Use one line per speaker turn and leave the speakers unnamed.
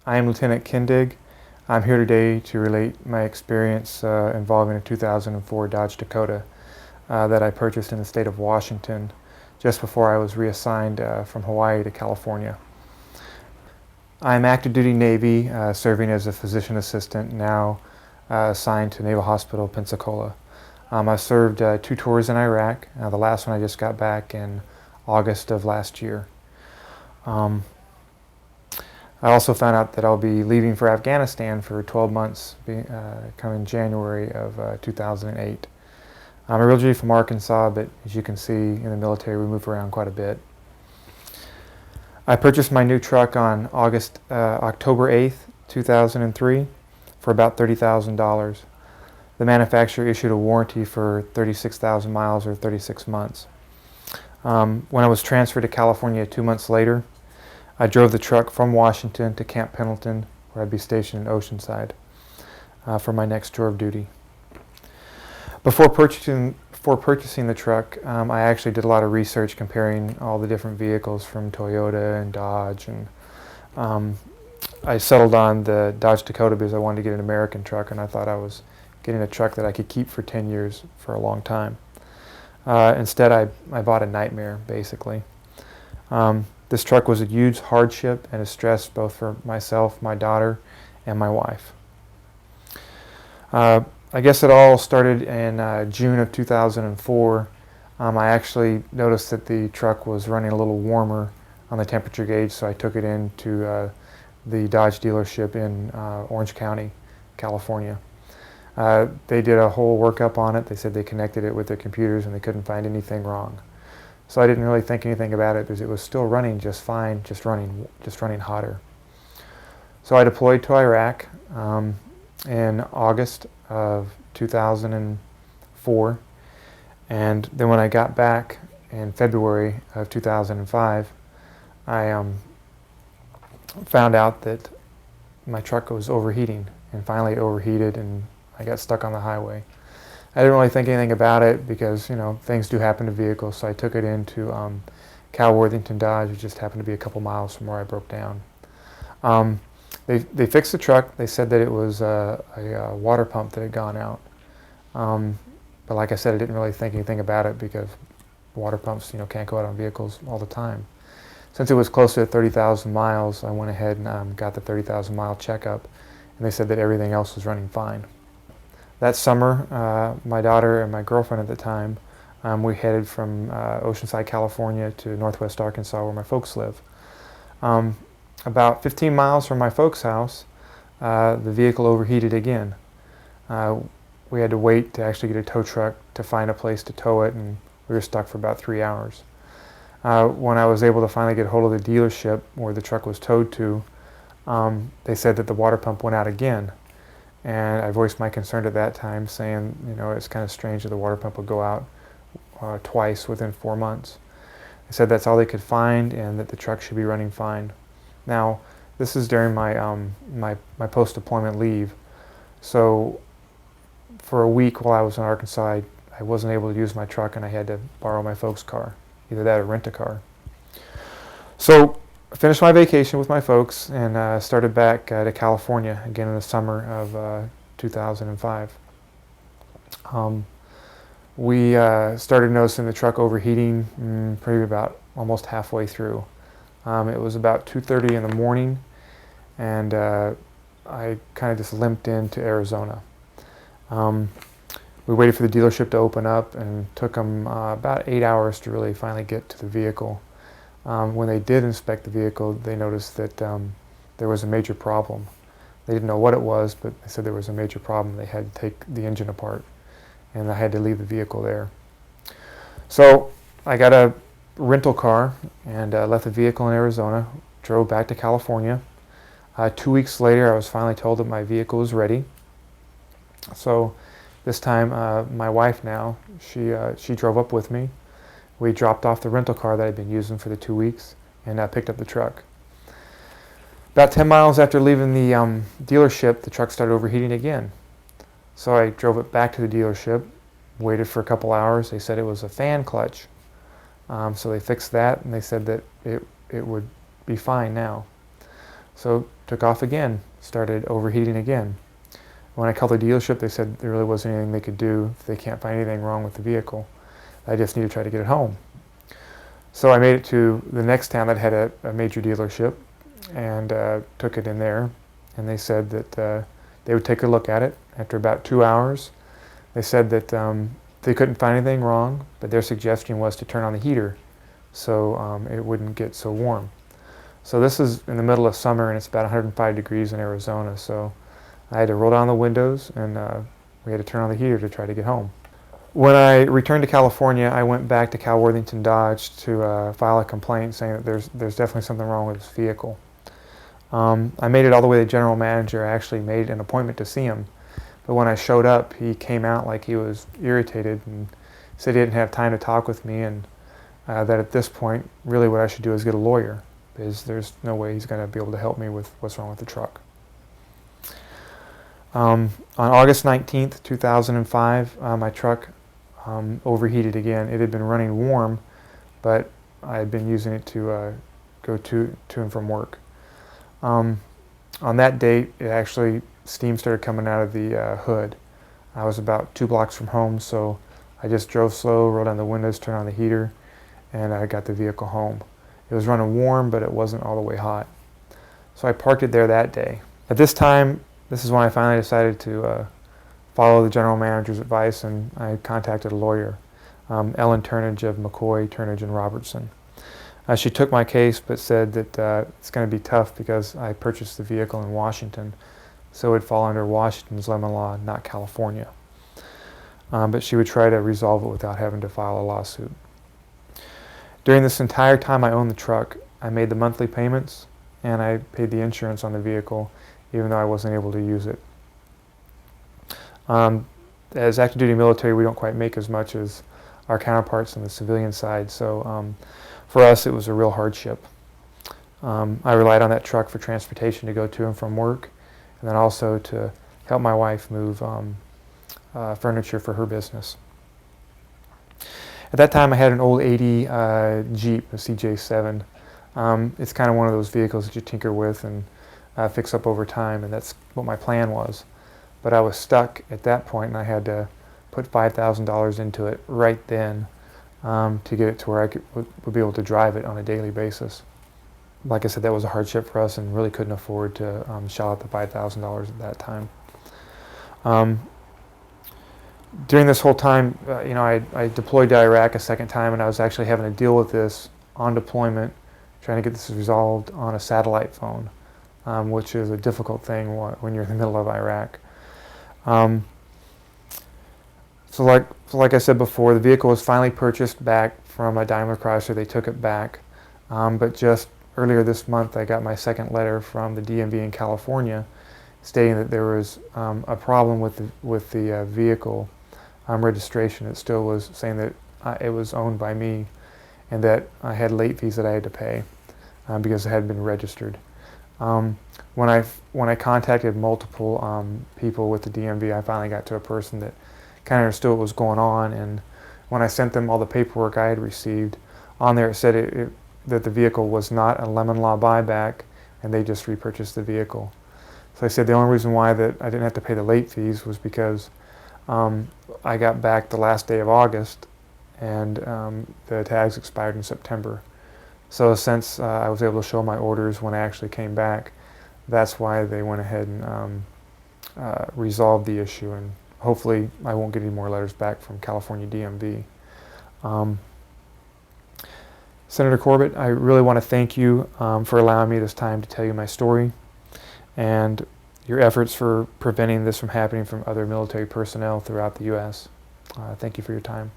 I am Lieutenant Kindig. I'm here today to relate my experience involving a 2004 Dodge Dakota that I purchased in the state of Washington just before I was reassigned from Hawaii to California. I'm active duty Navy, serving as a physician assistant, now assigned to Naval Hospital, Pensacola. I served 2 tours in Iraq. The last one I just got back in August of last year. I also found out that I'll be leaving for Afghanistan for 12 months coming January of 2008. I'm originally from Arkansas, but as you can see in the military we move around quite a bit. I purchased my new truck on October 8th, 2003 for about $30,000. The manufacturer issued a warranty for 36,000 miles or 36 months. When I was transferred to California 2 months later, I drove the truck from Washington to Camp Pendleton, where I'd be stationed in Oceanside for my next tour of duty. Before purchasing the truck, I actually did a lot of research comparing all the different vehicles from Toyota and Dodge, and I settled on the Dodge Dakota because I wanted to get an American truck, and I thought I was getting a truck that I could keep for 10 years for a long time. Instead, I bought a nightmare, basically. This truck was a huge hardship and a stress both for myself, my daughter, and my wife. I guess it all started in June of 2004. I actually noticed that the truck was running a little warmer on the temperature gauge, so I took it into the Dodge dealership in Orange County, California. They did a whole workup on it. They said they connected it with their computers and they couldn't find anything wrong. So I didn't really think anything about it because it was still running just fine, just running hotter. So I deployed to Iraq in August of 2004, and then when I got back in February of 2005, I found out that my truck was overheating, and finally it overheated and I got stuck on the highway. I didn't really think anything about it because, you know, things do happen to vehicles, so I took it into Cal Worthington Dodge, which just happened to be a couple miles from where I broke down. They fixed the truck. They said that it was a water pump that had gone out. But like I said, I didn't really think anything about it because water pumps, you know, can't go out on vehicles all the time. Since it was close to 30,000 miles, I went ahead and got the 30,000 mile checkup, and they said that everything else was running fine. That summer, my daughter and my girlfriend at the time, we headed from Oceanside, California to northwest Arkansas where my folks live. About 15 miles from my folks' house, the vehicle overheated again. We had to wait to actually get a tow truck to find a place to tow it, and we were stuck for about 3 hours. When I was able to finally get hold of the dealership where the truck was towed to, they said that the water pump went out again. And I voiced my concern at that time, saying, you know, it's kind of strange that the water pump would go out twice within 4 months. They said that's all they could find and that the truck should be running fine. Now, this is during my post-deployment leave. So for a week while I was in Arkansas, I wasn't able to use my truck and I had to borrow my folks' car, either that or rent a car. So I finished my vacation with my folks and started back to California again in the summer of 2005. We started noticing the truck overheating probably about almost halfway through. It was about 2:30 in the morning, and I kind of just limped into Arizona. We waited for the dealership to open up, and it took them about 8 hours to really finally get to the vehicle. When they did inspect the vehicle, they noticed that there was a major problem. They didn't know what it was, but they said there was a major problem. They had to take the engine apart, and I had to leave the vehicle there. So I got a rental car and left the vehicle in Arizona, drove back to California. 2 weeks later, I was finally told that my vehicle was ready. So this time, my wife now, she drove up with me. We dropped off the rental car that I'd been using for the 2 weeks and picked up the truck. About 10 miles after leaving the dealership, the truck started overheating again. So I drove it back to the dealership, waited for a couple hours. They said it was a fan clutch. So they fixed that and they said that it would be fine now. So took off again, started overheating again. When I called the dealership, they said there really wasn't anything they could do if they can't find anything wrong with the vehicle. I just need to try to get it home. So I made it to the next town that had a major dealership and took it in there. And they said that they would take a look at it. After about 2 hours, they said that they couldn't find anything wrong, but their suggestion was to turn on the heater so it wouldn't get so warm. So this is in the middle of summer and it's about 105 degrees in Arizona. So I had to roll down the windows and we had to turn on the heater to try to get home. When I returned to California, I went back to Cal Worthington Dodge to file a complaint saying that there's definitely something wrong with this vehicle. I made it all the way to the general manager. I actually made an appointment to see him. But when I showed up, he came out like he was irritated and said he didn't have time to talk with me and that at this point, really what I should do is get a lawyer because there's no way he's going to be able to help me with what's wrong with the truck. On August 19th, 2005, my truck overheated again. It had been running warm, but I had been using it to go to and from work. On that date, steam started coming out of the hood. I was about 2 blocks from home, so I just drove slow, rolled down the windows, turned on the heater, and I got the vehicle home. It was running warm, but it wasn't all the way hot. So I parked it there that day. At this time, this is when I finally decided to follow the general manager's advice, and I contacted a lawyer, Ellen Turnage of McCoy, Turnage, and Robertson. She took my case, but said that it's going to be tough because I purchased the vehicle in Washington, so it would fall under Washington's lemon law, not California. But she would try to resolve it without having to file a lawsuit. During this entire time I owned the truck, I made the monthly payments, and I paid the insurance on the vehicle, even though I wasn't able to use it. As active duty military, we don't quite make as much as our counterparts on the civilian side, so for us it was a real hardship. I relied on that truck for transportation to go to and from work, and then also to help my wife move furniture for her business. At that time I had an old 80 Jeep, a CJ7. It's kind of one of those vehicles that you tinker with and fix up over time, and that's what my plan was. But I was stuck at that point, and I had to put $5,000 into it right then to get it to where I would be able to drive it on a daily basis. Like I said, that was a hardship for us and really couldn't afford to shell out the $5,000 at that time. During this whole time, I deployed to Iraq a second time, and I was actually having to deal with this on deployment, trying to get this resolved on a satellite phone, which is a difficult thing when you're in the middle of Iraq. So like I said before, the vehicle was finally purchased back from a Daimler Chrysler. They took it back, but just earlier this month I got my second letter from the DMV in California stating that there was a problem with the vehicle registration. It still was saying that it was owned by me and that I had late fees that I had to pay because it had been registered. When I contacted multiple people with the DMV, I finally got to a person that kind of understood what was going on, and when I sent them all the paperwork I had received, on there it said that the vehicle was not a lemon law buyback and they just repurchased the vehicle. So I said the only reason why that I didn't have to pay the late fees was because I got back the last day of August and the tags expired in September. So since I was able to show my orders when I actually came back, that's why they went ahead and resolved the issue, and hopefully I won't get any more letters back from California DMV. Senator Corbett, I really want to thank you for allowing me this time to tell you my story and your efforts for preventing this from happening from other military personnel throughout the U.S. Thank you for your time.